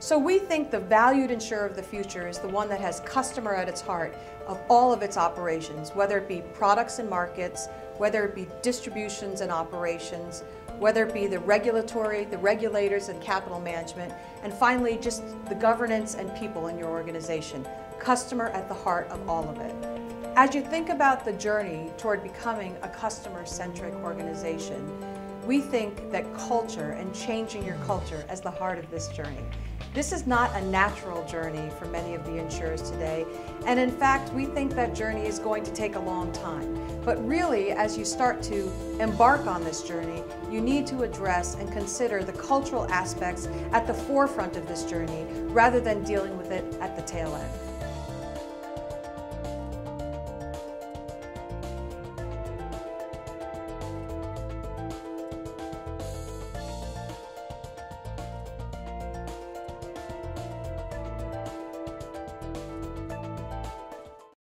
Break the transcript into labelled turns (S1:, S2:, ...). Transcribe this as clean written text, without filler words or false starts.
S1: So we think the valued insurer of the future is the one that has customer at its heart of all of its operations, whether it be products and markets, whether it be distributions and operations, whether it be the regulatory, the regulators and capital management, and finally just the governance and people in your organization. Customer at the heart of all of it. As you think about the journey toward becoming a customer-centric organization, we think that culture and changing your culture as the heart of this journey. This is not a natural journey for many of the insurers today, and in fact, we think that journey is going to take a long time. But really, as you start to embark on this journey, you need to address and consider the cultural aspects at the forefront of this journey rather than dealing with it at the tail end.